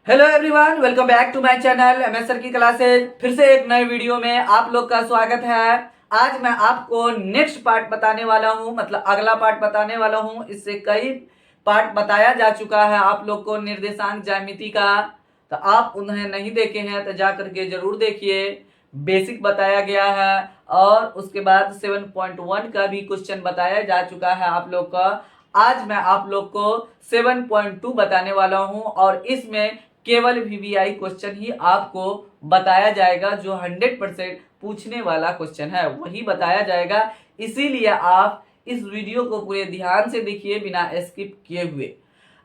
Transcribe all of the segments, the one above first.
Hello everyone, welcome back to my channel MS sir की classes. फिर से एक नए वीडियो में आप लोग का स्वागत है। आज मैं आपको नेक्स्ट पार्ट बताने वाला हूं, मतलब अगला पार्ट बताने वाला हूं। इससे कई पार्ट बताया जा चुका है आप लोग को निर्देशांक ज्यामिति का, तो आप उन्हें नहीं देखे हैं तो जा करके जरूर देखिए। बेसिक बताया गया है और उसके बाद 7.1 का भी क्वेश्चन बताया जा चुका है आप लोग का। आज मैं आप लोग को 7.2 बताने वाला हूं और इसमें केवल वीवीआई क्वेश्चन ही आपको बताया जाएगा। जो 100% पूछने वाला क्वेश्चन है वही बताया जाएगा। इसीलिए आप इस वीडियो को पूरे ध्यान से देखिए बिना स्किप किए हुए।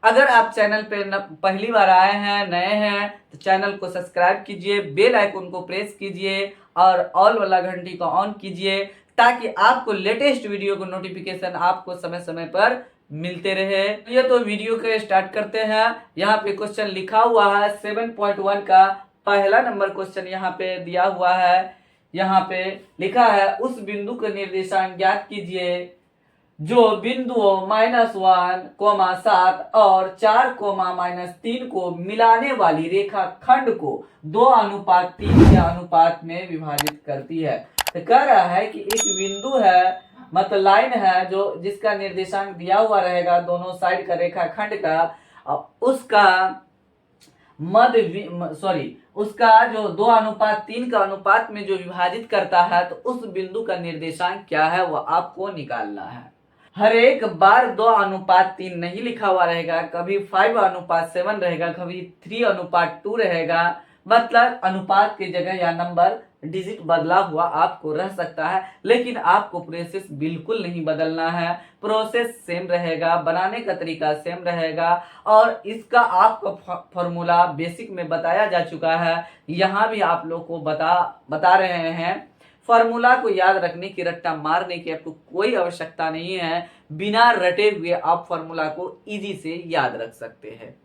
अगर आप चैनल पे पहली बार आए हैं, नए हैं, तो चैनल को सब्सक्राइब कीजिए, बेल आइकन को प्रेस कीजिए और ऑल वाला घंटी को ऑन कीजिए ताकि आपको लेटेस्ट वीडियो को नोटिफिकेशन आपको समय समय पर मिलते रहे। ये तो वीडियो के स्टार्ट करते हैं। यहाँ पे क्वेश्चन लिखा हुआ है 7.1 का पहला नंबर क्वेश्चन यहाँ पे दिया हुआ है। यहाँ पे लिखा है उस बिंदु का निर्देशांक ज्ञात कीजिए जो बिंदुओं -1, 7 और 4, -3 को मिलाने वाली रेखा खंड को 2:3 के अनुपात में विभाजित करती है। तो कह रहा है कि एक बिंदु है, मतलब लाइन है, जो जिसका निर्देशांक दिया हुआ रहेगा दोनों साइड का रेखा खंड का, उसका उसका जो 2:3 का अनुपात में जो विभाजित करता है, तो उस बिंदु का निर्देशांक क्या है वह आपको निकालना है। हर एक बार 2:3 नहीं लिखा हुआ रहेगा, कभी 5:7 रहेगा, कभी 3:2 रहेगा। मतलब अनुपात की जगह या नंबर डिजिट बदला हुआ आपको रह सकता है, लेकिन आपको प्रोसेस बिल्कुल नहीं बदलना है। प्रोसेस सेम रहेगा, बनाने का तरीका सेम रहेगा और इसका आपका फॉर्मूला बेसिक में बताया जा चुका है। यहाँ भी आप लोग को बता रहे हैं। फॉर्मूला को याद रखने की, रट्टा मारने की आपको कोई आवश्यकता नहीं है। बिना रटे हुए आप फॉर्मूला को इजी से याद रख सकते हैं।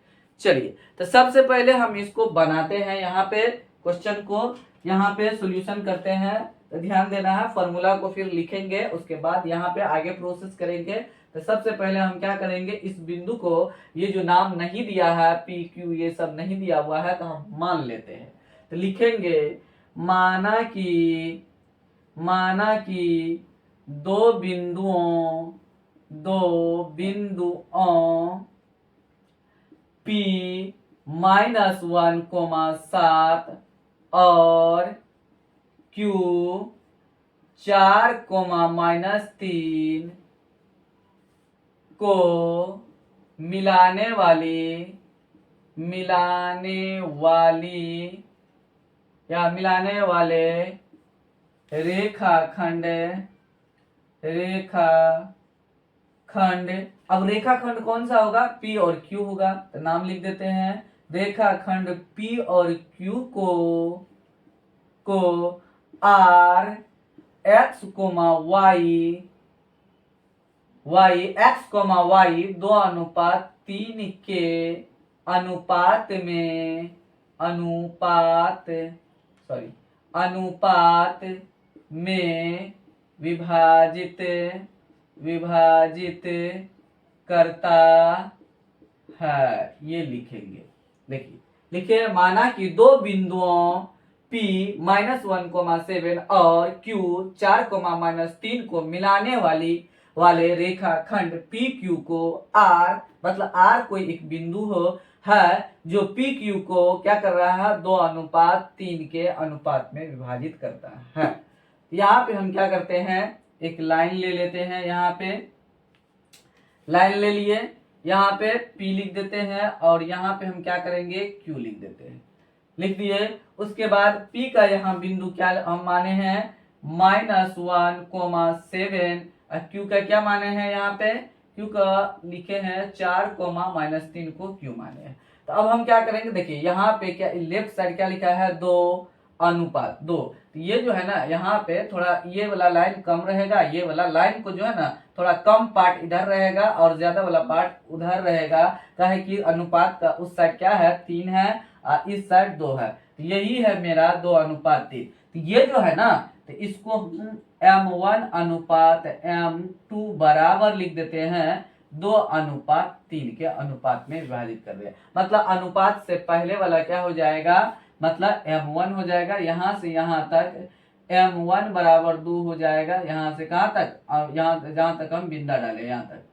चलिए, तो सबसे पहले हम इसको बनाते हैं। यहाँ पे क्वेश्चन को यहाँ पे सॉल्यूशन करते हैं, तो ध्यान देना है। फॉर्मूला को फिर लिखेंगे, उसके बाद यहाँ पे आगे प्रोसेस करेंगे। तो सबसे पहले हम क्या करेंगे, इस बिंदु को, ये जो नाम नहीं दिया है, पी क्यू ये सब नहीं दिया हुआ है, तो हम मान लेते हैं। तो लिखेंगे माना कि दो बिंदुओं P -1, 7 और Q 4, -3 को मिलाने वाले रेखाखंड। अब रेखाखंड कौन सा होगा, P और Q होगा, तो नाम लिख देते हैं। रेखाखंड P और Q को R x, y 2:3 के अनुपात में विभाजित करता है। ये लिखेंगे। देखिए, लिखे माना कि दो बिंदुओं P -1, 7 और Q 4, -3 को मिलाने वाले रेखाखंड PQ को R, मतलब R कोई एक बिंदु है जो PQ को क्या कर रहा है, 2:3 के अनुपात में विभाजित करता है। यहाँ पे हम क्या करते हैं, एक लाइन ले लेते हैं। यहाँ पे लाइन ले लिए, यहाँ पे P लिख देते हैं और यहाँ पे हम क्या करेंगे, Q लिख देते हैं। लिख दिए। उसके बाद P का यहाँ बिंदु क्या हम माने हैं, -1, 7। Q का क्या माने हैं, यहाँ पे Q का लिखे हैं 4, -3 को Q माने हैं। तो अब हम क्या करेंगे, देखिए यहाँ पे क्या लेफ्ट साइड क्या लिखा है, 2:2। तो ये जो है ना, यहाँ पे थोड़ा ये वाला लाइन कम रहेगा, ये वाला लाइन को जो है ना थोड़ा कम पार्ट इधर रहेगा और ज्यादा वाला पार्ट उधर रहेगा। काहे कि अनुपात का उस साइड क्या है, 3 है और इस साइड 2 है। तो यही है मेरा 2:3। तो ये जो है ना, तो इसको M1:M2 बराबर लिख देते हैं 2:3 के अनुपात में विभाजित कर दिया। मतलब अनुपात से पहले वाला क्या हो जाएगा, मतलब m1 हो जाएगा, यहाँ से यहाँ तक m1 बराबर 2 हो जाएगा, यहाँ से कहाँ तक, यहाँ जहाँ तक हम बिंदा डाले यहाँ तक,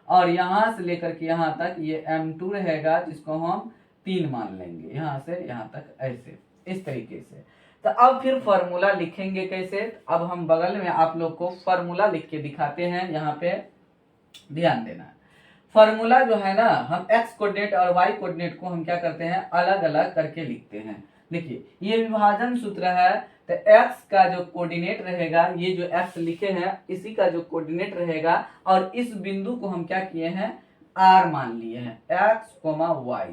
और यहाँ से लेकर के यहाँ तक ये m2 रहेगा, जिसको हम 3 मान लेंगे, यहाँ से यहाँ तक, ऐसे इस तरीके से। तो अब फिर फॉर्मूला लिखेंगे कैसे, अब हम बगल में आप लोग को फॉर्मूला लिख के दिखाते हैं, यहाँ पे ध्यान देना। फॉर्मूला जो है ना, हम x कोऑर्डिनेट और y कोऑर्डिनेट को हम क्या करते हैं, अलग अलग करके लिखते हैं। देखिए ये विभाजन सूत्र है, तो x का जो कोऑर्डिनेट रहेगा, ये जो x लिखे हैं इसी का जो कोऑर्डिनेट रहेगा, और इस बिंदु को हम क्या किए हैं, r मान लिए हैं, x, y,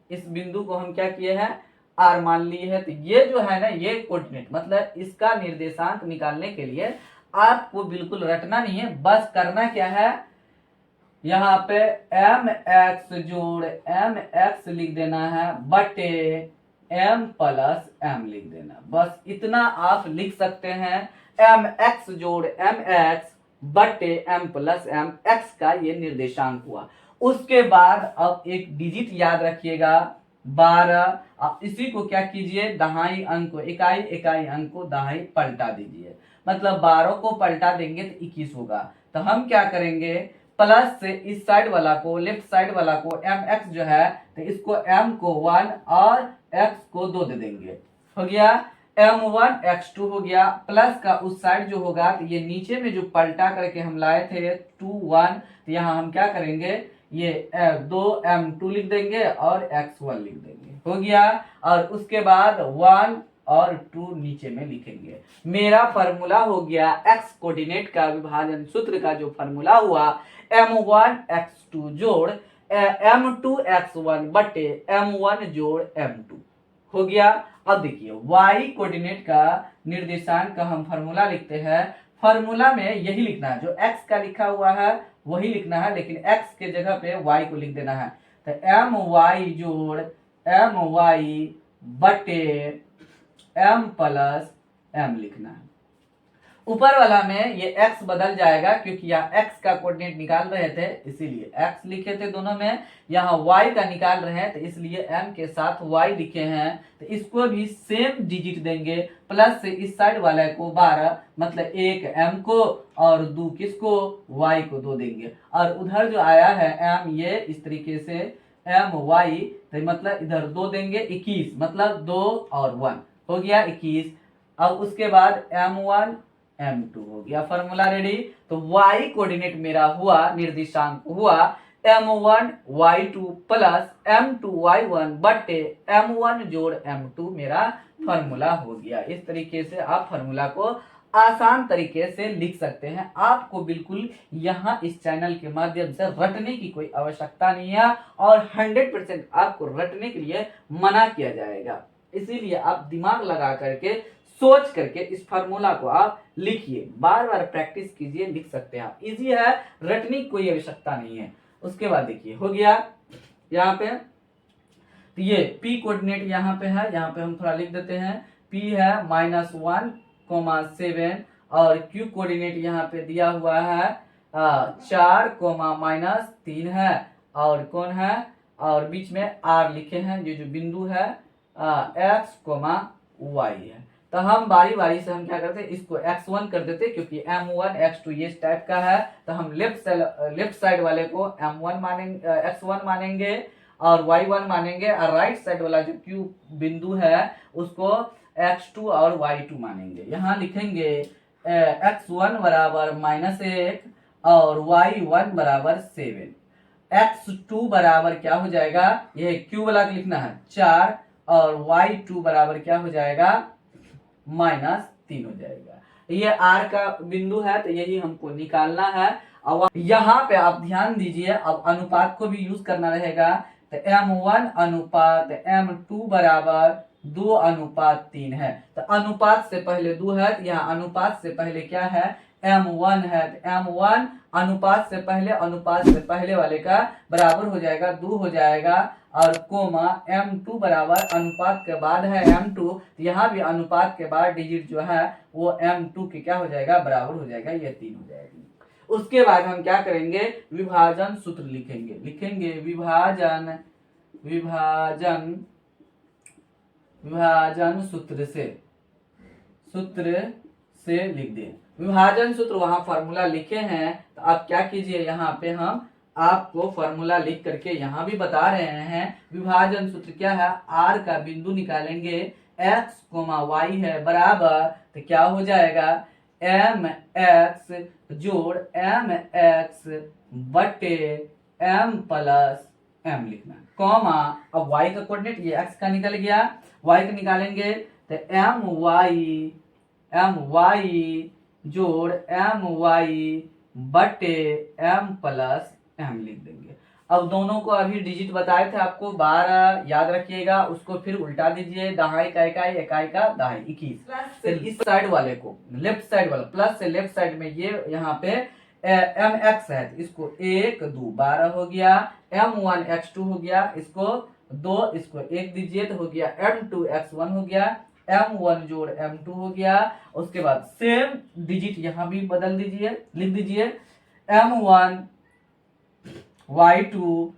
इस बिंदु को हम क्या किए हैं, r मान लिए हैं। तो ये जो है ना, ये कोऑर्डिनेट मतलब इसका निर्देशांक निकालने के लिए आपको बिल्कुल रटना नहीं है, बस करना क्या है, यहाँ पे mx जोड़ mx लिख देना है, बटे m प्लस m लिख देना, बस इतना आप लिख सकते हैं। mx जोड़ mx बटे m प्लस m, x का ये निर्देशांक हुआ। उसके बाद अब एक डिजिट याद रखिएगा, 12। अब इसी को क्या कीजिए, दहाई अंक को इकाई, इकाई अंक को दहाई पलटा दीजिए, मतलब 12 को पलटा देंगे तो 21 होगा। तो हम क्या करेंगे, प्लस से इस साइड वाला को, लेफ्ट साइड वाला को mx जो है, तो इसको m को 1 और x को 2 दे देंगे, हो गया m1 x2 हो गया। प्लस का उस साइड जो होगा, तो ये नीचे में जो पलटा करके हम लाए थे 2 1, तो यहाँ हम क्या करेंगे, ये 2m2 लिख देंगे और x1 लिख देंगे, हो गया। और उसके बाद 1 और 2 नीचे में लिखेंगे। मेरा फॉर्मूला हो गया x कोऑर्डिनेट का विभाजन सूत्र का जो फॉर्मूला हुआ, m1 x2 जोड़ m2 x1 बटे m1 जोड़ m2, हो गया। अब देखिए y कोऑर्डिनेट का निर्देशांक का हम फॉर्मूला लिखते हैं। फॉर्मूला में यही लिखना है, जो x का लिखा हुआ है वही लिखना है, लेकिन x के जगह पे y को लिख देना है। तो my जोड़ my बटे m प्लस m लिखना है। ऊपर वाला में ये x बदल जाएगा, क्योंकि यहाँ x का कोऑर्डिनेट निकाल रहे थे इसीलिए x लिखे थे दोनों में, यहाँ y का निकाल रहे हैं तो इसलिए m के साथ y लिखे हैं। तो इसको भी सेम डिजिट देंगे, प्लस से इस साइड वाले को 12, मतलब 1 m को और 2 किसको, y को 2 देंगे। और उधर जो आया है m, ये इस तरीके से my, तो मतलब इधर 2 देंगे, 21, मतलब 2 और 1 हो गया 21। अब उसके बाद m1 m2 हो गया, फॉर्मूला रेडी। तो y कोऑर्डिनेट मेरा हुआ, निर्देशांक हुआ m1 y2 plus m2 y1 बटे m1 जोड़ m2, मेरा फॉर्मूला हो गया। इस तरीके से आप फॉर्मूला को आसान तरीके से लिख सकते हैं। आपको बिल्कुल यहाँ इस चैनल के माध्यम से रटने की कोई आवश्यकता नहीं है, और 100% आपको रटने के लिए मना किया जाएगा। इसीलिए आप दिमाग लगा करके, सोच करके इस फार्मूला को आप लिखिए, बार बार प्रैक्टिस कीजिए, लिख सकते हैं आप। इजी है, रटने की कोई आवश्यकता नहीं है। उसके बाद देखिए हो गया यहाँ पे, तो ये p कोऑर्डिनेट यहाँ पे है, यहाँ पे हम थोड़ा लिख देते हैं, p है -1,7, और q कोऑर्डिनेट यहाँ पे दिया हुआ है 4,-3 है, और कौन है, और बीच में r लिखे हैं, ये जो बिंदु है x, y है। तो हम बारी बारी से हम क्या करते हैं, इसको x1 कर देते, क्योंकि m1 x2 ये टाइप का है, तो हम लेफ्ट साइड वाले को m1 मानेंगे, x1 मानेंगे और y1 मानेंगे, और राइट साइड वाला जो q बिंदु है उसको x2 और y2 मानेंगे। यहाँ लिखेंगे x1 बराबर -1 और y1 बराबर 7, x2 बराबर क्या हो जाएगा, ये q वाला लिखना है 4, और y2 बराबर क्या हो जाएगा, -3 हो जाएगा। ये r का बिंदु है, तो यही हमको निकालना है। अब यहाँ पे आप ध्यान दीजिए, अब अनुपात को भी यूज करना रहेगा। तो m1 अनुपात m2 बराबर 2:3 है। तो अनुपात से पहले 2 है, तो यहाँ अनुपात से पहले क्या है, m1 है, तो m1 अनुपात से पहले वाले का बराबर हो जाएगा 2 हो जाएगा, और कोमा m2 बराबर अनुपात के बाद है m2, तो यहाँ भी अनुपात के बाद डिजिट जो है वो m2 के क्या हो जाएगा, बराबर हो जाएगा, ये 3 हो जाएगी। उसके बाद हम क्या करेंगे, विभाजन सूत्र लिखेंगे विभाजन सूत्र से लिख दिए। विभाजन सूत्र वहां फॉर्मूला लिखे हैं, तो आप क्या कीजिए, यहाँ पे हम आपको फॉर्मूला लिख करके यहाँ भी बता रहे हैं। विभाजन सूत्र क्या है, आर का बिंदु निकालेंगे, एक्स कोमा वाई है बराबर, तो क्या हो जाएगा, एम एक्स जोड़ एम एक्स बटे एम प्लस एम लिखना, कॉमा अब y का कोऑर्डिनेट ये x का निकल गया, y का निकालेंगे तो एम वाई जोड़ एम वाई बटे एम प्लस एम लिख देंगे। अब दोनों को अभी डिजिट बताए थे आपको 12 याद रखिएगा, उसको फिर उल्टा दीजिए, दहाई का इकाई, इकाई का दहाई 21। फिर इस साइड वाले को लेफ्ट साइड वाला प्लस से लेफ्ट साइड में ये यहाँ पे एम एक्स है, इसको 1 2 12 हो गया, m1 x2 हो गया, इसको 2 इसको 1 दीजिए तो हो गया m2 x1 हो गया, m1 जोड़ m2 हो गया। उसके बाद सेम डिजिट यहाँ भी बदल दीजिए, लिख दीजिए m1 y2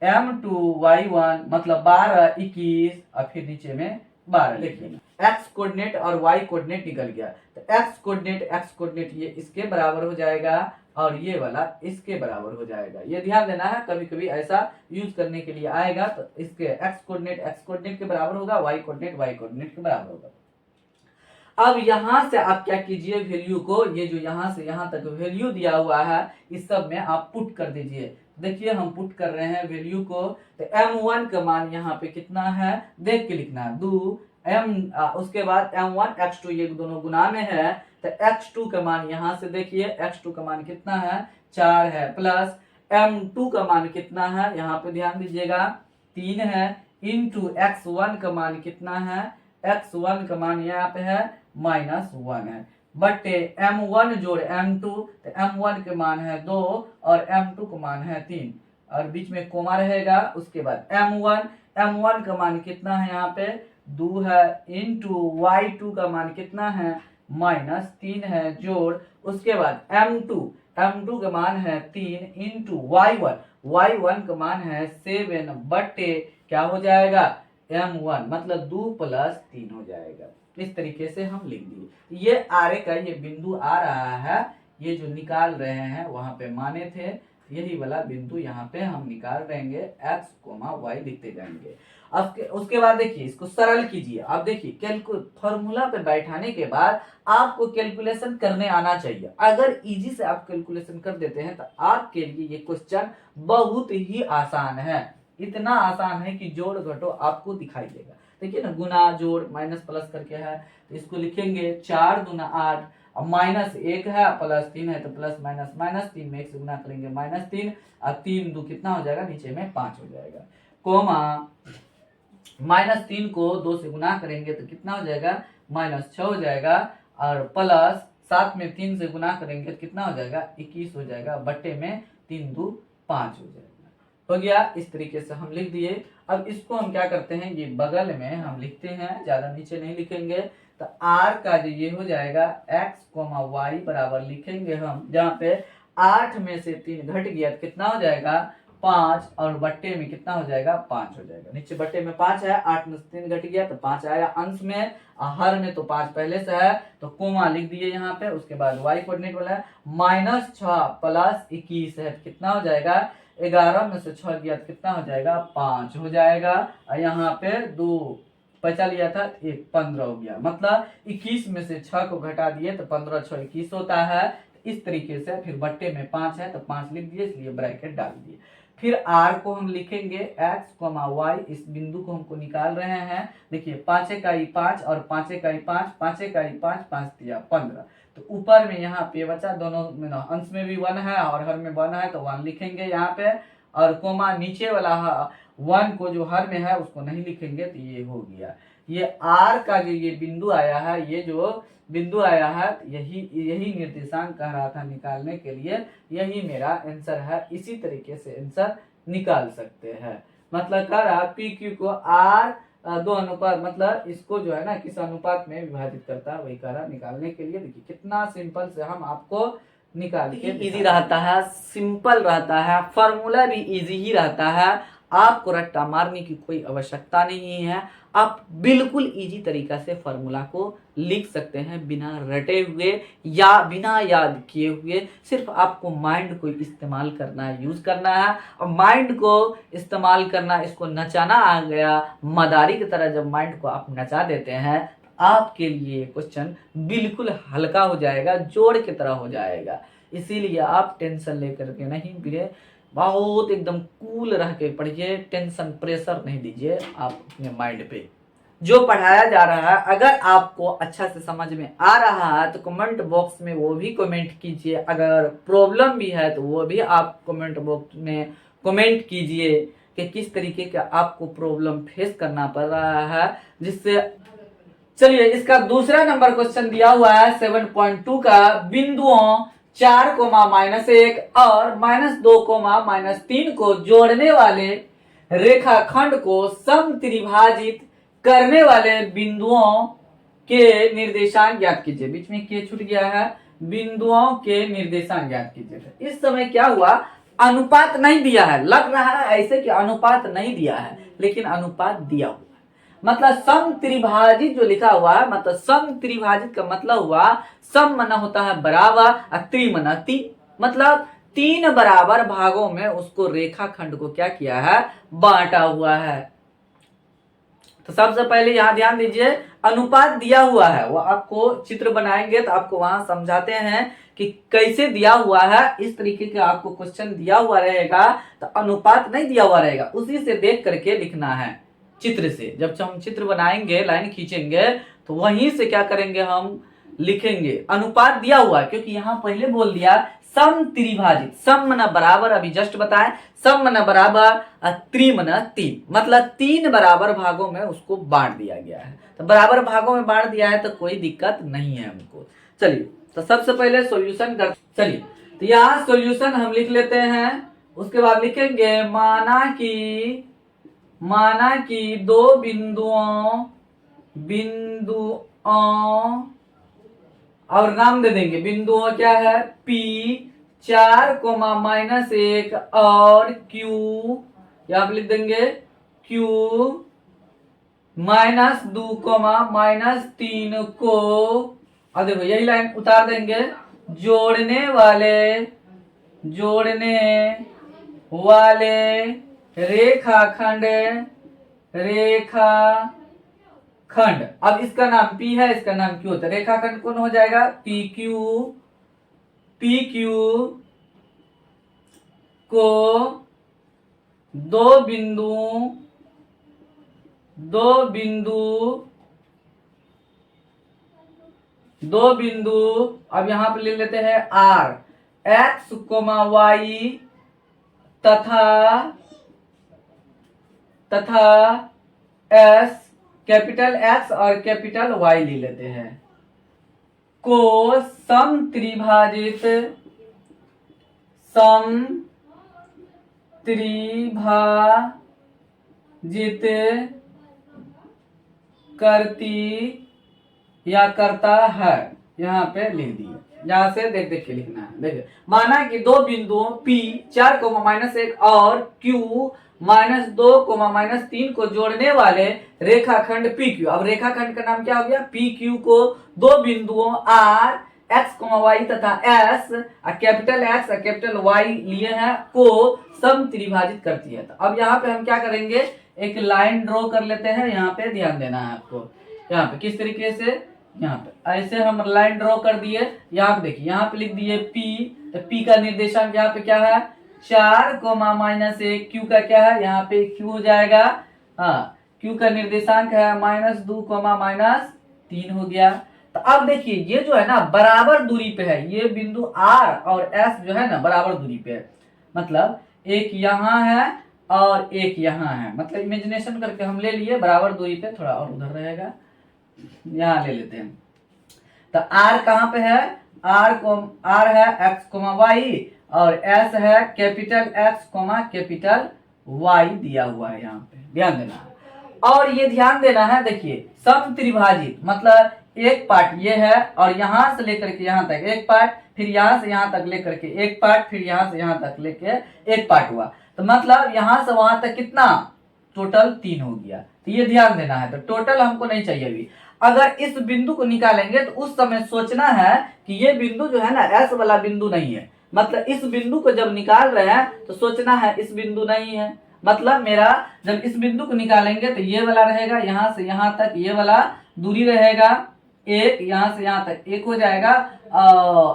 m2 y1 मतलब 12 21 और फिर नीचे में 12 लिखिए। x कोऑर्डिनेट और y कोऑर्डिनेट निकल गया, तो x कोऑर्डिनेट ये इसके बराबर हो जाएगा और ये वाला इसके बराबर हो जाएगा। ये ध्यान देना है, कभी कभी ऐसा यूज करने के लिए आएगा, तो इसके x कोऑर्डिनेट के बराबर होगा, y कोऑर्डिनेट के बराबर होगा। अब यहां से आप क्या कीजिए, वैल्यू को, ये जो यहां से यहां तक वैल्यू दिया हुआ है इस सब में आप पुट कर दीजिए। देखिए हम पुट कर रहे हैं वैल्यू को, तो m1 का मान यहाँ पे कितना है देख के लिखना है 2 उसके बाद m1 x2 ये दोनों गुना में है, तो x2 का मान यहाँ से देखिए, x2 का मान कितना है 4 है, प्लस m2 का मान कितना है यहाँ पे ध्यान दीजिएगा 3 है, इंटू x1 का मान कितना है, x1 का मान यहाँ पे है -1 है, बटे m1 जोड़ m2, तो m1 के मान है 2 और m2 का मान है 3 और बीच में कोमा रहेगा। उसके बाद m1 का मान कितना है यहाँ पे 2 है, इंटू y2 का मान कितना है -3 है, जोड़ उसके बाद m2 का मान है 3 इंटू y1 का मान है 7 बटे क्या हो जाएगा m1 मतलब 2 + 3 हो जाएगा। इस तरीके से हम लिख दिए। ये आरे का ये बिंदु आ रहा है, ये जो निकाल रहे हैं वहां पे माने थे, यही वाला बिंदु यहाँ पे हम निकाल देंगे, x, y लिखते जाएंगे। अब उसके बाद देखिए इसको सरल कीजिए। अब देखिए फॉर्मूला पे बैठाने के बाद आपको कैलकुलेशन करने आना चाहिए। अगर इजी से आप कैलकुलेशन कर देते हैं तो आपके लिए ये क्वेश्चन बहुत ही आसान है, इतना आसान है कि जोड़ घटो आपको दिखाई देगा। देखिए ना, गुना जोड़ माइनस प्लस करके है, तो इसको लिखेंगे 4 दूना 8, अब -1 है +3 है तो प्लस माइनस 3 में 1 से गुना करेंगे -3 और 3 2 कितना हो जाएगा नीचे में 5 हो जाएगा, कोमा -3 को 2 से गुना करेंगे तो कितना हो जाएगा -6 हो जाएगा, और प्लस 7 में 3 से गुना करेंगे तो कितना हो जाएगा 21 हो जाएगा, बट्टे में 3 2 5 हो जाएगा। हो गया, इस तरीके से हम लिख दिए। अब इसको हम क्या करते हैं, ये बगल में हम लिखते हैं, ज्यादा नीचे नहीं लिखेंगे, तो r का जो ये हो जाएगा x, y बराबर लिखेंगे हम, जहाँ पे 8 में से 3 घट गया तो कितना हो जाएगा 5 और बट्टे में कितना हो जाएगा 5 हो जाएगा। नीचे बट्टे में 5 है, 8 में से 3 घट गया तो 5 आया अंश में, हर में तो 5 पहले से है तो कोमा लिख दिए यहाँ पे। उसके बाद y कोऑर्डिनेट वाला है -6 + 21 है, कितना हो जाएगा 11 में से 6 गया तो कितना हो जाएगा 5 हो जाएगा, और यहाँ पे 2 बचा लिया था 1 15 हो गया, मतलब 21 में से 6 को घटा दिए तो 15 6 21 होता है। इस तरीके से फिर बट्टे में 5 है तो 5 लिख दिए, इसलिए ब्रैकेट डाल दिए। फिर r को हम लिखेंगे x, y, इस बिंदु को हमको निकाल रहे हैं। देखिए 5 इकाई 5 और 5 इकाई 5, 5 इकाई 5, 5 दिया 15, तो ऊपर में यहाँ पे बचा, दोनों में अंश में भी 1 है और हर में 1 है तो 1 लिखेंगे यहाँ पे, और कोमा नीचे वाला 1 को जो हर में है उसको नहीं लिखेंगे, तो ये हो गया। ये r का जो ये बिंदु आया है, ये जो बिंदु आया है, यही निर्देशांक कह रहा था निकालने के लिए, यही मेरा आंसर है। इसी तरीके से आंसर निकाल सकते हैं। मतलब कह रहा PQ को r 2 अनुपात, मतलब इसको जो है ना किस अनुपात में विभाजित करता है वही कह रहा निकालने के लिए। देखिए कितना सिंपल से हम आपको निकाल के इजी रहता है, सिंपल रहता है, फॉर्मूला भी इजी ही रहता है। आपको रट्टा मारने की कोई आवश्यकता नहीं है। आप बिल्कुल इजी तरीका से फॉर्मूला को लिख सकते हैं बिना रटे हुए या बिना याद किए हुए। सिर्फ आपको माइंड को इस्तेमाल करना है, यूज करना है। और माइंड को इस्तेमाल करना, इसको नचाना आ गया। मदारी की तरह जब माइंड को आप नचा देते हैं, आपके लिए क्वेश्चन बिल्कुल हल्का हो जाएगा, जोड़ की तरह हो जाएगा। इसीलिए आप टेंशन लेकर के नहीं पढ़िए, बहुत एकदम कूल रह के पढ़िए। टेंशन प्रेशर नहीं दीजिए आप अपने माइंड पे। जो पढ़ाया जा रहा है अगर आपको अच्छा से समझ में आ रहा है तो कमेंट बॉक्स में वो भी कमेंट कीजिए। अगर प्रॉब्लम भी है तो वो भी आप कमेंट बॉक्स में कमेंट कीजिए कि किस तरीके का आपको प्रॉब्लम फेस करना पड़ रहा है, जिससे चलिए इसका दूसरा नंबर क्वेश्चन दिया हुआ है 7.2 का। बिंदुओं 4,-1 और -2,-3 को जोड़ने वाले रेखाखंड को समत्रिभाजित करने वाले बिंदुओं के निर्देशांक ज्ञात कीजिए। बीच में के छूट गया है, बिंदुओं के निर्देशांक ज्ञात कीजिए। इस समय क्या हुआ, अनुपात नहीं दिया है। लग रहा है ऐसे कि अनुपात नहीं दिया है, लेकिन अनुपात दिया हुआ है। मतलब समत्रिभाजित जो लिखा हुआ है, मतलब समत्रिभाजित का मतलब हुआ सम मना होता है बराबर और त्रि मना तीन, मतलब 3 बराबर भागों में उसको रेखाखंड को क्या किया है, बांटा हुआ है। तो सबसे पहले यहां ध्यान दीजिए, अनुपात दिया हुआ है। वो आपको चित्र बनाएंगे तो आपको वहां समझाते हैं कि कैसे दिया हुआ है। इस तरीके का आपको क्वेश्चन दिया हुआ रहेगा तो अनुपात नहीं दिया हुआ रहेगा, उसी से देख करके लिखना है चित्र से। जब हम चित्र बनाएंगे, लाइन खींचेंगे, तो वहीं से क्या करेंगे, हम लिखेंगे। अनुपात दिया हुआ है क्योंकि यहां पहले बोल दिया समत्रिभाजित। सम मना बराबर, अभी जस्ट बताएं, सम मना बराबर, त्रि मना तीन, मतलब 3 बराबर भागों में उसको बांट दिया गया है। तो बराबर भागों में बांट दिया है तो कोई दिक्कत नहीं है हमको। चलिए तो सबसे पहले सॉल्यूशन कर, चलिए तो यहाँ सॉल्यूशन हम लिख लेते हैं। उसके बाद लिखेंगे माना कि दो बिंदुओं और नाम दे देंगे। बिंदुओं क्या है, P 4,-1 और Q, यहां लिख देंगे Q -2,-3 को, अब देखो यही लाइन उतार देंगे, जोड़ने वाले रेखाखंड। अब इसका नाम P है, इसका नाम Q होता है। रेखाखंड कौन हो जाएगा, PQ को दो बिंदु, अब यहां पे ले लेते हैं R, X, Y तथा S, कैपिटल X और कैपिटल Y ले लेते हैं, को समत्रिभाजित करती या करता है। यहाँ पे लिख दिए, यहाँ से देख देख के लिखना है। देखिए, माना कि दो बिंदुओं P 4,-1 और Q -2,-3 को जोड़ने वाले रेखाखंड PQ। अब रेखाखंड का नाम क्या हो गया, PQ को दो बिंदुओं R, X, Y तथा S, कैपिटल X और कैपिटल Y लिए हैं, को समत्रिभाजित करती है। तो अब यहाँ पे हम क्या करेंगे, एक लाइन ड्रॉ कर लेते हैं। यहाँ पे ध्यान देना है आपको। यहाँ पे किस तरीके से, यहाँ पे ऐसे हम लाइन ड्रॉ कर दिए। यहाँ पे देखिए, यहाँ पे लिख दिए P, तो P का निर्देशांक यहाँ पे क्या है, 4,-1। Q का क्या है, यहाँ पे Q हो जाएगा, हाँ Q का निर्देशांक है -2,-3 हो गया। तो अब देखिए ये जो है ना बराबर दूरी पे है, ये बिंदु R और S जो है ना बराबर दूरी पे है। मतलब एक यहाँ है और एक यहाँ है, मतलब इमेजिनेशन करके हम ले लिए बराबर दूरी पे, थोड़ा और उधर रहेगा, यहाँ ले लेते हैं। तो R कहाँ पे है, R है X, Y और S है कैपिटल X, कैपिटल Y दिया हुआ है। यहाँ पे ध्यान देना है। और ये ध्यान देना है, देखिए समत्रिभाजित मतलब एक पार्ट ये है, और यहां से लेकर के यहां तक एक पार्ट, फिर यहां से यहां तक लेकर के एक पार्ट, फिर यहां से यहां तक लेके एक पार्ट हुआ। तो मतलब यहां से वहां तक कितना, टोटल 3 हो गया। तो ये ध्यान देना है। तो टोटल हमको नहीं चाहिए अभी। अगर इस बिंदु को निकालेंगे तो उस समय सोचना है कि ये बिंदु जो है ना एस वाला बिंदु नहीं है। मतलब इस बिंदु को जब निकाल रहे हैं तो सोचना है इस बिंदु नहीं है। मतलब मेरा जब इस बिंदु को निकालेंगे तो ये वाला रहेगा, यहां से यहां तक ये वाला दूरी रहेगा एक, यहां से यहां तक एक हो जाएगा,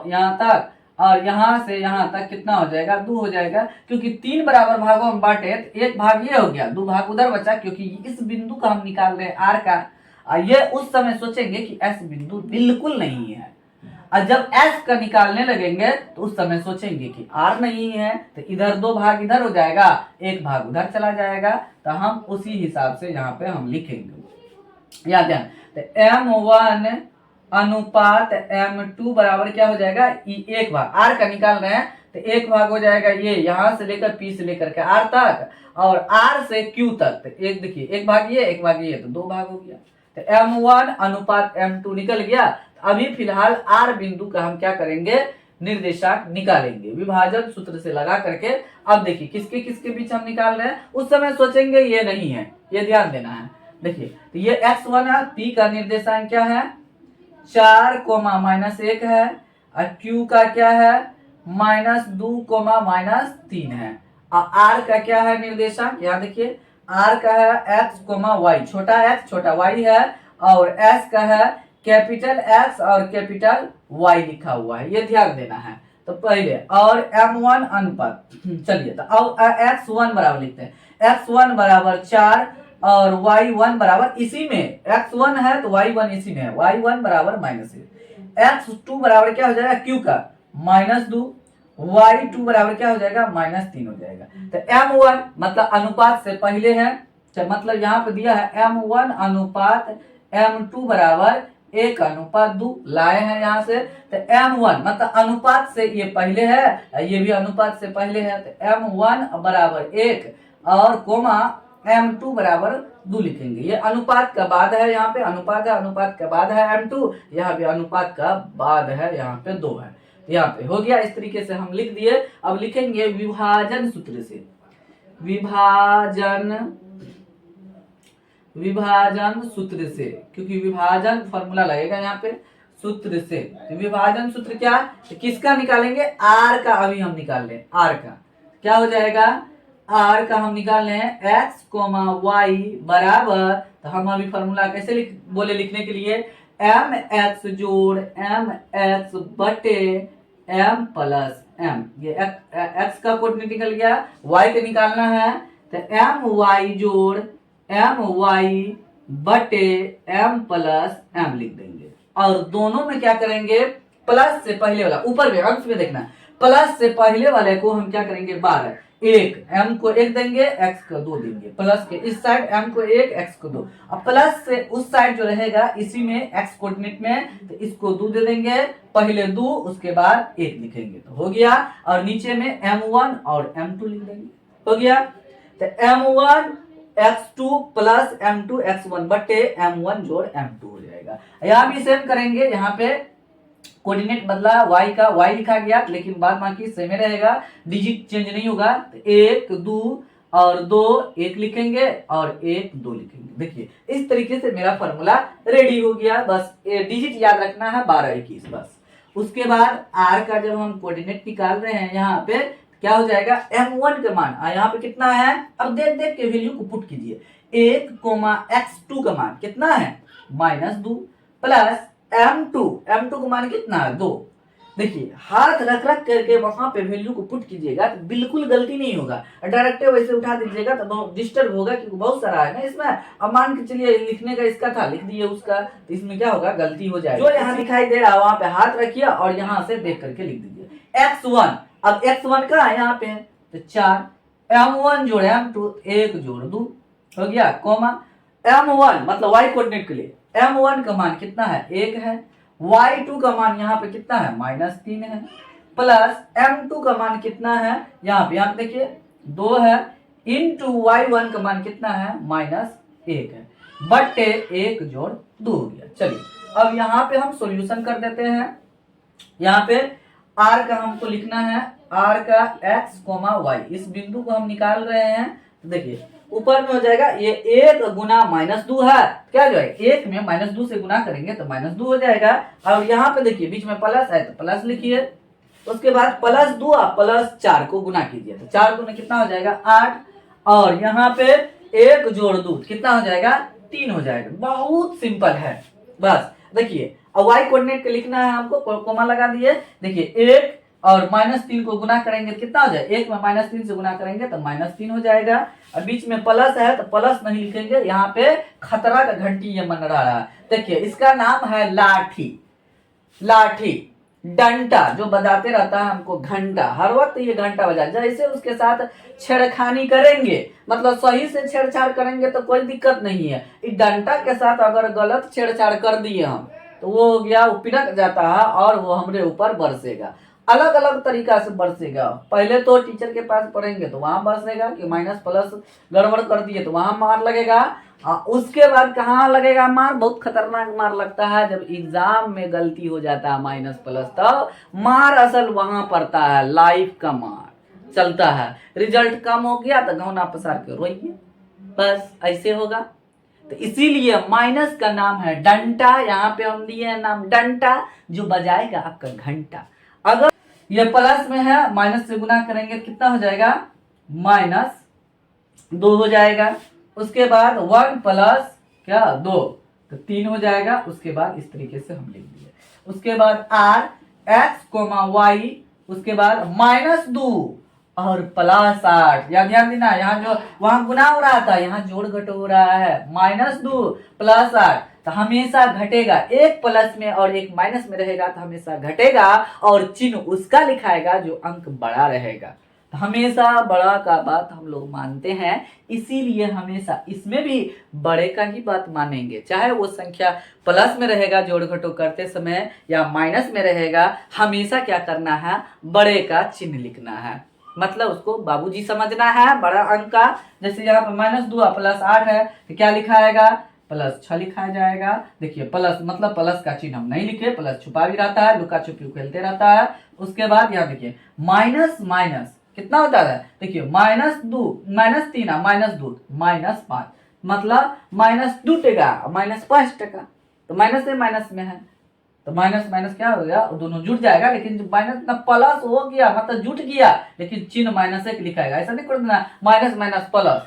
यहां तक, और यहां से यहां तक कितना हो जाएगा, 2 हो जाएगा। क्योंकि 3 बराबर भागों में बांटे तो एक भाग ये हो गया, 2 भाग उधर बचा, क्योंकि इस बिंदु का हम निकाल रहे हैं आर का। ये उस समय सोचेंगे कि एस बिंदु बिल्कुल नहीं है। और जब एस का निकालने लगेंगे तो उस समय सोचेंगे कि आर नहीं है, तो इधर 2 भाग इधर हो जाएगा, एक भाग उधर चला जाएगा। तो हम उसी हिसाब से यहाँ पे हम लिखेंगे। याद है, तो M1 अनुपात M2 बराबर क्या हो जाएगा, एक भाग, आर का निकाल रहे हैं तो एक भाग हो जाएगा ये, यहां से लेकर पी से लेकर के आर तक, और आर से क्यू तक। तो एक देखिए, एक भाग ये, एक भाग ये, तो 2 भाग हो गया। तो M1 अनुपात M2 निकल गया। अभी फिलहाल आर बिंदु का हम क्या करेंगे, निर्देशांक निकालेंगे विभाजन सूत्र से लगा करके। अब देखिए किसके किसके बीच हम निकाल रहे हैं, उस समय सोचेंगे ये नहीं है, ये ध्यान देना है। देखिए तो ये x1 है, p का निर्देशांक क्या है 4 -1 है, और q का क्या है -2 -3 है, और r का क्या है निर्देशांक, यहाँ देखिए r का है x, y, छोटा x छोटा y है, और s का है कैपिटल X और कैपिटल Y लिखा हुआ है, ये ध्यान देना है। तो पहले और M1 अनुपात, चलिए तो अब x1 बराबर लिखते हैं, x1 बराबर 4 और y1 बराबर इसी में, x1 है तो y1 इसी में है, y1 बराबर -1, x2 बराबर क्या हो जाएगा q का -2, y2 बराबर क्या हो जाएगा -3 हो जाएगा। तो M1 मतलब अनुपात से पहले है, मतलब यहाँ पे दिया है M1 अनुपात M2 बराबर 1:2 लाए हैं यहाँ से। तो M1 मतलब अनुपात से ये पहले है, ये भी अनुपात से पहले है, तो M1 बराबर 1 और कोमा M2 बराबर 2 लिखेंगे। ये अनुपात का बाद है, यहाँ पे अनुपात है, अनुपात का बाद है M2, यहाँ पे अनुपात का बाद है, यहाँ पे 2 है। यहाँ पे हो गया, इस तरीके से हम लिख दिए। अब लिखेंगे विभाजन सूत्र से, विभाजन सूत्र से, क्योंकि विभाजन फॉर्मूला लगेगा यहाँ पे सूत्र से। तो विभाजन सूत्र क्या, तो किसका निकालेंगे, आर का। अभी हम निकाल रहे हैं आर का, क्या हो जाएगा, आर का हम निकाल रहे हैं x, y बराबर, तो हम अभी फॉर्मूला कैसे बोले लिखने के लिए, mx जोड़ mx बटे m प्लस m। ये x का कोऑर्डिनेट निकल गया, y का निकालना है, तो my जोड़ my बटे m प्लस m लिख देंगे। और दोनों में क्या करेंगे, प्लस से पहले वाला, ऊपर में अंश में देखना, प्लस से पहले वाले को हम क्या करेंगे 12, 1 m को 1 देंगे, x को 2 देंगे, प्लस के इस साइड m को 1 x को 2, अब प्लस से उस साइड जो रहेगा इसी में x कोऑर्डिनेट में, तो इसको 2 दे देंगे, पहले 2 उसके बाद 1 लिखेंगे, तो हो गया। और नीचे में m1 और m2 लिख देंगे, हो गया। तो m1 x2 plus m2 x1 बटे m1 जोड़ m2 हो जाएगा। यहाँ भी सेम करेंगे, यहाँ पे कोऑर्डिनेट बदला, y का y लिखा गया, लेकिन बाद बाकी सेम रहेगा, डिजिट चेंज नहीं होगा। तो 1 2 और 2 1 लिखेंगे और 1 2 लिखेंगे। देखिए इस तरीके से मेरा फॉर्मूला रेडी हो गया। बस डिजिट याद रखना है 12 21 बस। उसके बाद r का जब हम कोऑर्डिनेट निकाल रहे हैं यहाँ पे क्या हो जाएगा, m1 का मान यहाँ पे कितना है, अब देख देख के वैल्यू को पुट कीजिए, 1, x2 का मान कितना है -2 प्लस m2 का मान कितना है 2। देखिए हाथ रख रख करके वहां पे वैल्यू को पुट कीजिएगा तो बिल्कुल गलती नहीं होगा, डायरेक्ट वैसे उठा दीजिएगा तो बहुत डिस्टर्ब होगा, क्योंकि बहुत सारा है ना इसमें। अब मान के चलिए लिखने का इसका था, लिख दिए उसका, तो इसमें क्या होगा, गलती हो जाएगी। जो यहाँ दिखाई दे रहा है वहां पे हाथ रखिए और यहाँ से देख करके लिख दीजिए x1। अब x1 का यहाँ पे तो 4, m1 जोड़ m2 1 जोड़ 2 हो गया, कोमा m1 मतलब y कोऑर्डिनेट के लिए m1 का मान कितना है 1 है, y2 का मान यहाँ पे कितना है -3 है, प्लस m2 का मान कितना है यहाँ पे देखिए 2 है, इंटू y1 का मान कितना है -1 है, बटे 1 जोड़ 2 हो गया। चलिए अब यहाँ पे हम सॉल्यूशन कर देते हैं। यहाँ पे r का हमको लिखना है, r का x, y, इस बिंदु को हम निकाल रहे हैं। तो देखिए ऊपर में हो जाएगा ये 1 गुना -2 है, क्या जो है 1 में -2 से गुना करेंगे तो -2 हो जाएगा। और यहाँ पे देखिए बीच में प्लस है तो प्लस लिखिए, उसके बाद +2 और +4 को गुना कीजिए तो 4 गुना कितना हो जाएगा 8, और यहाँ पे 1 जोड़ 2 कितना हो जाएगा 3 हो जाएगा। बहुत सिंपल है। बस देखिए अब y कोऑर्डिनेट के लिखना है हमको, कोमा लगा दिए। देखिए 1 और -3 को गुना करेंगे तो कितना हो जाएगा, 1 में -3 से गुना करेंगे तो -3 हो जाएगा। और बीच में प्लस है तो प्लस नहीं लिखेंगे, यहाँ पे खतरा का घंटी ये मंडरा रहा है। देखिए इसका नाम है लाठी, लाठी डंडा जो बजाते रहता है हमको घंटा, हर वक्त ये घंटा बजा, जैसे उसके साथ छेड़खानी करेंगे, मतलब सही से छेड़छाड़ करेंगे तो कोई दिक्कत नहीं है। इस डंडा के साथ अगर गलत छेड़छाड़ कर दिए हम तो वो हो गया, वो पिनक जाता है और वो हमरे ऊपर बरसेगा, अलग अलग तरीका से बरसेगा। पहले तो टीचर के पास पढ़ेंगे तो वहां बरसेगा कि माइनस प्लस गड़बड़ कर दिए तो वहां मार लगेगा। उसके बाद कहाँ लगेगा मार, बहुत खतरनाक मार लगता है जब एग्जाम में गलती हो जाता है माइनस प्लस, तब मार असल वहां पड़ता है, लाइफ का मार चलता है। रिजल्ट कम हो गया तो घौना पसार के रोइए, बस ऐसे होगा। तो इसीलिए माइनस का नाम है डंटा, यहाँ पे हम दिए नाम डंटा जो बजाएगा आपका घंटा। अगर ये प्लस में है, माइनस से गुना करेंगे कितना हो जाएगा -2 हो जाएगा। उसके बाद 1 प्लस क्या 2 तो 3 हो जाएगा। उसके बाद इस तरीके से हम लिख दिए। उसके बाद r x, y, उसके बाद -2 और +8। यहाँ ध्यान देना, यहाँ जो वहां गुना हो रहा था यहाँ जोड़ घट हो रहा है, -2 +8 तो हमेशा घटेगा, एक प्लस में और एक माइनस में रहेगा तो हमेशा घटेगा, और चिन्ह उसका लिखाएगा जो अंक बड़ा रहेगा। तो हमेशा बड़ा का बात हम लोग मानते हैं, इसीलिए हमेशा इसमें भी बड़े का ही बात मानेंगे, चाहे वो संख्या प्लस में रहेगा जोड़ घटो करते समय या माइनस में रहेगा, हमेशा क्या करना है बड़े का चिन्ह लिखना है, मतलब उसको बाबूजी समझना है बड़ा अंक का। जैसे यहाँ पे -2 +8 है तो क्या लिखाएगा +6 लिखा जाएगा। देखिए प्लस मतलब प्लस का चिन्ह हम नहीं लिखे, प्लस छुपा भी रहता है, लुका छुपी खेलते रहता है। उसके बाद यहाँ देखिए माइनस माइनस कितना होता है, देखिए -2 -3 -2 -5 मतलब -2 टका -5 टका, तो माइनस से माइनस में है तो माइनस माइनस क्या हो गया, दोनों जुट जाएगा। लेकिन जब माइनस ना प्लस हो गया मतलब जुट गया, लेकिन चिन्ह माइनस एक लिखाएगा, ऐसा नहीं कर देना माइनस माइनस प्लस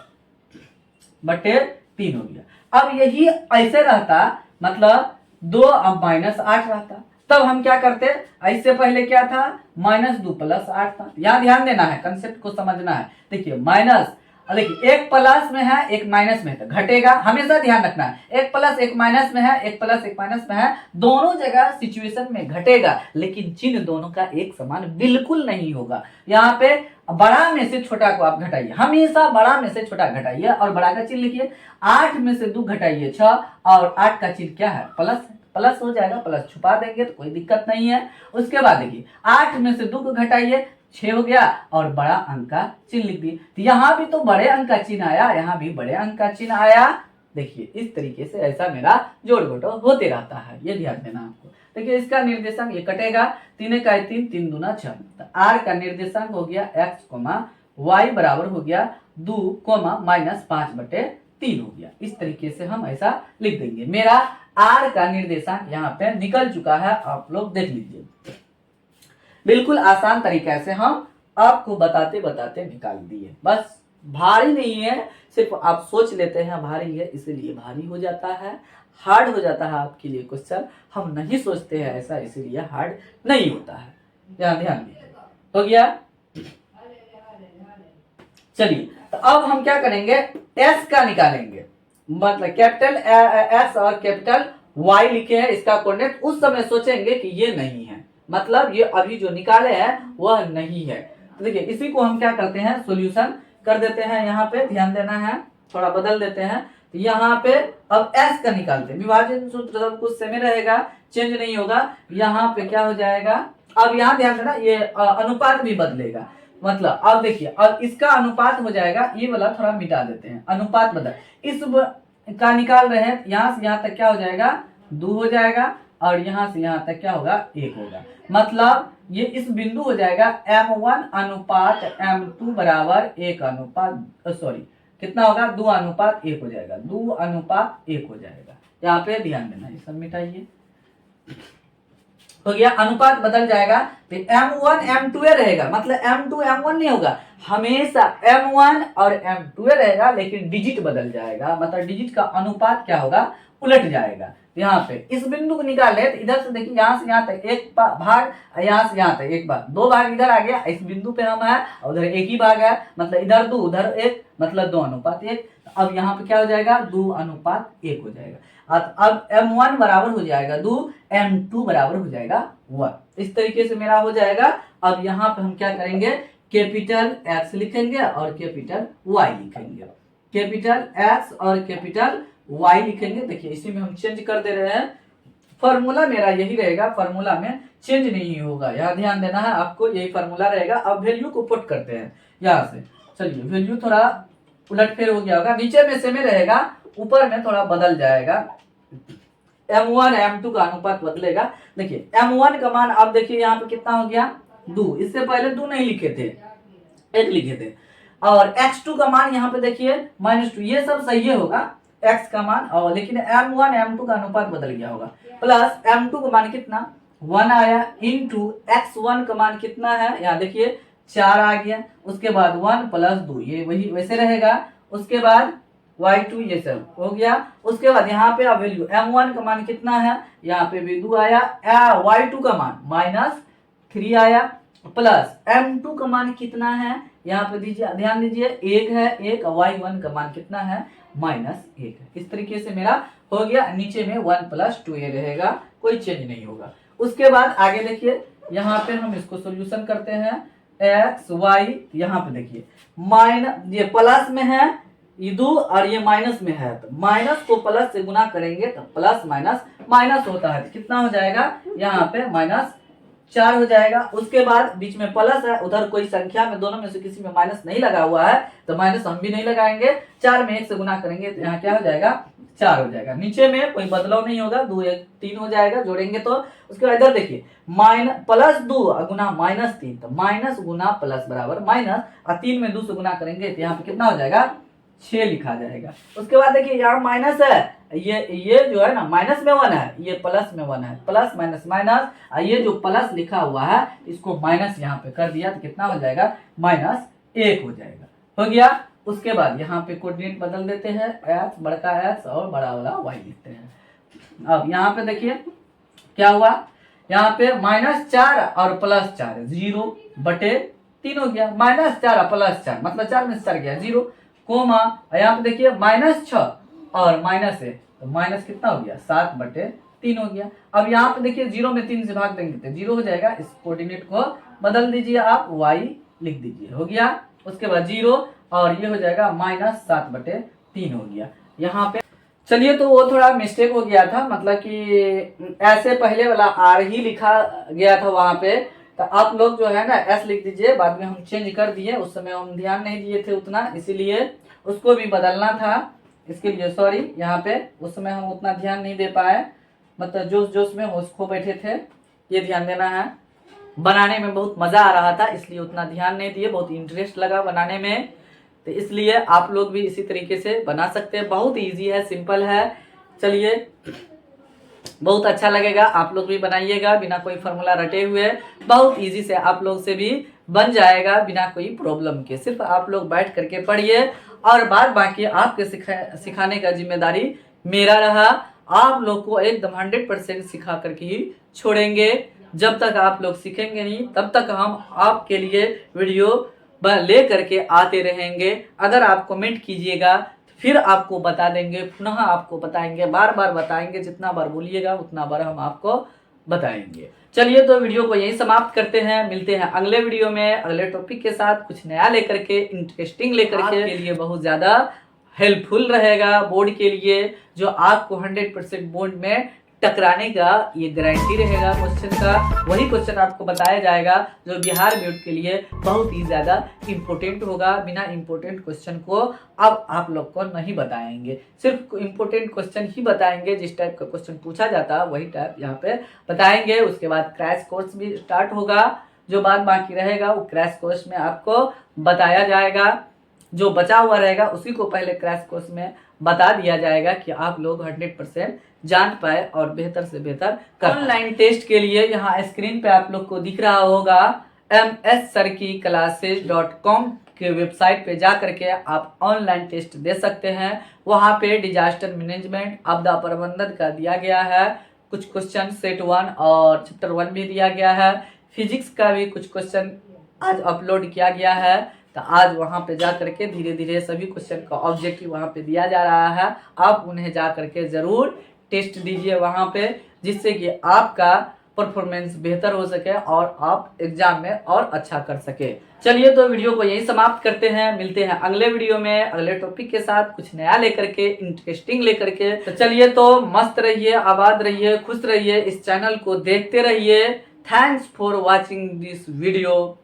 बटे 3 हो गया। अब यही ऐसे रहता, मतलब 2 अब -8 रहता, तब हम क्या करते, इससे पहले क्या था -2 + 8 था। यहाँ ध्यान देना है, कंसेप्ट को समझना है। देखिए माइनस, देखिए एक प्लस में है एक माइनस में है तो घटेगा, हमेशा ध्यान रखना है। एक प्लस एक माइनस में है, एक प्लस एक माइनस में है, दोनों जगह सिचुएशन में घटेगा, लेकिन चिन्ह दोनों का एक समान बिल्कुल नहीं होगा। यहाँ पे बड़ा में से छोटा को आप घटाइए, हमेशा बड़ा में से छोटा घटाइए और बड़ा का चिन्ह लिखिए। 8 में से 2 घटाइए 6, और 8 का चिन्ह क्या है प्लस, प्लस हो जाएगा, प्लस छुपा देंगे तो कोई दिक्कत नहीं है। उसके बाद देखिए 8 में से 2 को घटाइए 6 हो गया, और बड़ा अंक का चिन्ह लिख दिए। तो यहाँ भी तो बड़े अंक का चिन्ह आया, यहाँ भी बड़े अंक का चिन्ह आया। देखिए इस तरीके से ऐसा मेरा जोड़ घटो होते रहता है, ये ध्यान देना आपको। देखिए इसका निर्देशांक ये कटेगा, 3 का 3, 3 दूना 6, तो r का निर्देशांक हो गया x, y बराबर हो गया 2, -5/3 हो गया। इस तरीके से हम ऐसा लिख देंगे। मेरा r का निर्देशांक यहाँ पे निकल चुका है, आप लोग देख लीजिए। बिल्कुल आसान तरीके से हम आपको बताते बताते निकाल दिए, बस भारी नहीं है, सिर्फ आप सोच लेते हैं भारी है इसीलिए भारी हो जाता है, हार्ड हो जाता है आपके लिए क्वेश्चन। हम नहीं सोचते हैं ऐसा, इसीलिए हार्ड नहीं होता है। ध्यान दीजिए, हो गया। चलिए तो अब हम क्या करेंगे, एस का निकालेंगे, मतलब कैपिटल एस और कैपिटल वाई लिखे हैं, इसका कोऑर्डिनेट। उस समय सोचेंगे कि ये नहीं है, मतलब ये अभी जो निकाले हैं वह नहीं है। तो देखिए इसी को हम क्या करते हैं, सॉल्यूशन कर देते हैं। यहाँ पे ध्यान देना है, थोड़ा बदल देते हैं। तो यहाँ पे अब एस का निकालते हैं, विभाजन सूत्र सब कुछ सेम रहेगा, चेंज नहीं होगा। यहाँ पे क्या हो जाएगा, अब यहाँ ध्यान देना, ये अनुपात भी बदलेगा, मतलब अब देखिए अब इसका अनुपात हो जाएगा, ये वाला थोड़ा मिटा देते हैं, अनुपात बदल, इस का निकाल रहे हैं, यहाँ से यहाँ तक क्या हो जाएगा 2 हो जाएगा और यहाँ से यहाँ तक क्या होगा 1 होगा। मतलब ये इस बिंदु हो जाएगा m1 अनुपात m2 बराबर 1 अनुपात सॉरी कितना होगा 2 अनुपात 1 हो जाएगा, 2 अनुपात 1 हो जाएगा। यहाँ पे ध्यान देना, ये सब मिटाइए। हो गया, अनुपात बदल जाएगा तो m1 m2 रहेगा, मतलब m2 m1 नहीं होगा, हमेशा m1 और m2 रहेगा, लेकिन डिजिट बदल जाएगा, मतलब डिजिट का अनुपात क्या होगा उलट जाएगा। यहाँ पे इस बिंदु को निकाल ले तो इधर से देखिए यहाँ से यहाँ तक एक भाग, यहाँ से यहाँ तक एक भाग, 2 भाग इधर आ गया, इस बिंदु पे हम है और उधर एक ही भाग है, मतलब इधर 2 उधर 1, मतलब 2 अनुपात 1। अब यहाँ पे क्या हो जाएगा 2 अनुपात 1 हो जाएगा। अब m1 बराबर हो जाएगा 2, m2 बराबर हो जाएगा 1। इस तरीके से मेरा हो जाएगा। अब यहाँ पे हम क्या करेंगे, कैपिटल X लिखेंगे और कैपिटल Y लिखेंगे, कैपिटल X और कैपिटल Y लिखेंगे। देखिए इसी में हम चेंज कर दे रहे हैं, फॉर्मूला मेरा यही रहेगा, फॉर्मूला में चेंज नहीं होगा, यहाँ ध्यान देना है आपको, यही फॉर्मूला रहेगा। अब वैल्यू को पुट करते हैं यहाँ से, चलिए वैल्यू थोड़ा उलटफेर हो गया होगा, नीचे में सेम रहेगा, ऊपर में थोड़ा बदल जाएगा, m1 m2 का अनुपात बदलेगा। देखिए m1 का मान अब देखिए यहाँ पे कितना हो गया 2, इससे पहले 2 नहीं लिखे थे, 1 लिखे थे, और x2 का मान यहाँ पे देखिए -2, ये सब सही होगा x का मान, और लेकिन m1 m2 का अनुपात बदल गया होगा, प्लस m2 का मान कितना 1 आया, इंटू x1 का मान कितना है, यहाँ देखिए 4 आ गया, उसके बाद 1 + 2 ये वही वैसे रहेगा, उसके बाद y2 ये सब हो गया। उसके बाद यहाँ पे अब वैल्यू m1 का मान कितना है, यहाँ पे भी 2 आया, y2 का मान -3 आया, प्लस m2 का मान कितना है, यहाँ पे दीजिए ध्यान दीजिए 1 है, 1, y1 का मान कितना है -1 है। इस तरीके से मेरा हो गया, नीचे में 1 + 2 ये रहेगा, कोई चेंज नहीं होगा। उसके बाद आगे देखिए यहाँ पे हम इसको सोल्यूशन करते हैं, x y, यहाँ पे देखिए ये प्लस में है ये 2 और ये माइनस में है, तो माइनस को प्लस से गुना करेंगे तो प्लस माइनस माइनस होता है, तो कितना हो जाएगा यहाँ पे -4 हो जाएगा। उसके बाद बीच में प्लस है, उधर कोई संख्या में दोनों में से किसी में माइनस नहीं लगा हुआ है, तो माइनस हम भी नहीं लगाएंगे, 4 में 1 से गुना करेंगे तो यहाँ क्या हो जाएगा 4 हो जाएगा। नीचे में कोई बदलाव नहीं होगा, 2 1 3 हो जाएगा जोड़ेंगे तो। उसके बाद इधर देखिए +2 गुना -3, तो माइनस गुना प्लस बराबर माइनस, और 3 में 2 से गुना करेंगे तो यहाँ पे कितना हो जाएगा 6 लिखा जाएगा। उसके बाद देखिए यहाँ माइनस है, ये जो है ना माइनस में 1 है, ये प्लस में 1 है, प्लस माइनस माइनस, ये जो प्लस लिखा हुआ है इसको माइनस यहाँ पे कर दिया तो कितना हो जाएगा -1 हो जाएगा, हो गया। उसके बाद यहाँ पे कोऑर्डिनेट बदल देते हैं, x बड़का x और बड़ा वाला y लिखते हैं। अब यहाँ पे देखिए क्या हुआ, यहाँ पे -4 और +4 0/3 हो गया, -4 और +4 मतलब 4 में से 4 गया 0, कोमा यहाँ पे देखिए -6 और -1, तो माइनस कितना हो गया 7/3 हो गया। अब यहाँ पे देखिए 0 में 3 से भाग देंगे तो 0 हो जाएगा, इस कोऑर्डिनेट को बदल दीजिए आप, y लिख दीजिए, हो गया। उसके बाद 0 और ये हो जाएगा -7/3 हो गया यहाँ पे। चलिए तो वो थोड़ा मिस्टेक हो गया था, मतलब कि ऐसे पहले वाला r ही लिखा गया था वहां पे, तो आप लोग जो है ना s लिख दीजिए, बाद में हम चेंज कर दिए, उस समय हम ध्यान नहीं दिए थे उतना, इसीलिए उसको भी बदलना था, इसके लिए सॉरी। यहाँ पे उस समय हम उतना ध्यान नहीं दे पाए, मतलब जोश जोश में होश खो बैठे थे, ये ध्यान देना है। बनाने में बहुत मजा आ रहा था इसलिए उतना ध्यान नहीं दिए, बहुत इंटरेस्ट लगा बनाने में, तो इसलिए आप लोग भी इसी तरीके से बना सकते हैं, बहुत इजी है, सिंपल है। चलिए बहुत अच्छा लगेगा, आप लोग भी बनाइएगा बिना कोई फार्मूला रटे हुए, बहुत इजी से आप लोग से भी बन जाएगा बिना कोई प्रॉब्लम के। सिर्फ आप लोग बैठ करके पढ़िए और बाद बाकी आपके सिखाने का जिम्मेदारी मेरा रहा। आप लोग को एकदम 100% सिखा करके ही छोड़ेंगे, जब तक आप लोग सीखेंगे नहीं तब तक हम आपके लिए वीडियो ले करके आते रहेंगे। अगर आप कमेंट कीजिएगा फिर आपको बता देंगे, पुनः आपको बताएंगे, बार बार बताएंगे, जितना बार बोलिएगा उतना बार हम आपको बताएंगे। चलिए तो वीडियो को यहीं समाप्त करते हैं, मिलते हैं अगले वीडियो में अगले टॉपिक के साथ, कुछ नया लेकर के, इंटरेस्टिंग लेकर के लिए बहुत ज़्यादा हेल्पफुल रहेगा बोर्ड के लिए, जो आपको 100% बोर्ड में टकराने का ये गारंटी रहेगा क्वेश्चन का। वही क्वेश्चन आपको बताया जाएगा जो बिहार बोर्ड के लिए बहुत ही ज़्यादा इम्पोर्टेंट होगा। बिना इम्पोर्टेंट क्वेश्चन को अब आप लोग को नहीं बताएंगे, सिर्फ इम्पोर्टेंट क्वेश्चन ही बताएंगे। जिस टाइप का क्वेश्चन पूछा जाता है वही टाइप यहाँ पे बताएंगे। उसके बाद क्रैश कोर्स भी स्टार्ट होगा। जो बात बाकी रहेगा वो क्रैश कोर्स में आपको बताया जाएगा। जो बचा हुआ रहेगा उसी को पहले क्रैश कोर्स में बता दिया जाएगा कि आप लोग 100% जान पाए और बेहतर से बेहतर कर। ऑनलाइन टेस्ट के लिए यहाँ स्क्रीन पे आप लोग को दिख रहा होगा mssirkiclasses.com के वेबसाइट पे जा करके आप ऑनलाइन टेस्ट दे सकते हैं। वहाँ पे डिजास्टर मैनेजमेंट, आपदा प्रबंधन का दिया गया है कुछ क्वेश्चन, सेट 1 और चैप्टर 1 भी दिया गया है। फिजिक्स का भी कुछ क्वेश्चन आज अपलोड किया गया है। तो आज वहाँ पे जा करके धीरे धीरे सभी क्वेश्चन का ऑब्जेक्टिव वहाँ पे दिया जा रहा है। आप उन्हें जा करके ज़रूर टेस्ट दीजिए वहाँ पे, जिससे कि आपका परफॉर्मेंस बेहतर हो सके और आप एग्जाम में और अच्छा कर सके। चलिए तो वीडियो को यहीं समाप्त करते हैं। मिलते हैं अगले वीडियो में अगले टॉपिक के साथ, कुछ नया लेकर के, इंटरेस्टिंग लेकर के। तो चलिए तो मस्त रहिए, आबाद रहिए, खुश रहिए, इस चैनल को देखते रहिए। Thanks for watching this video.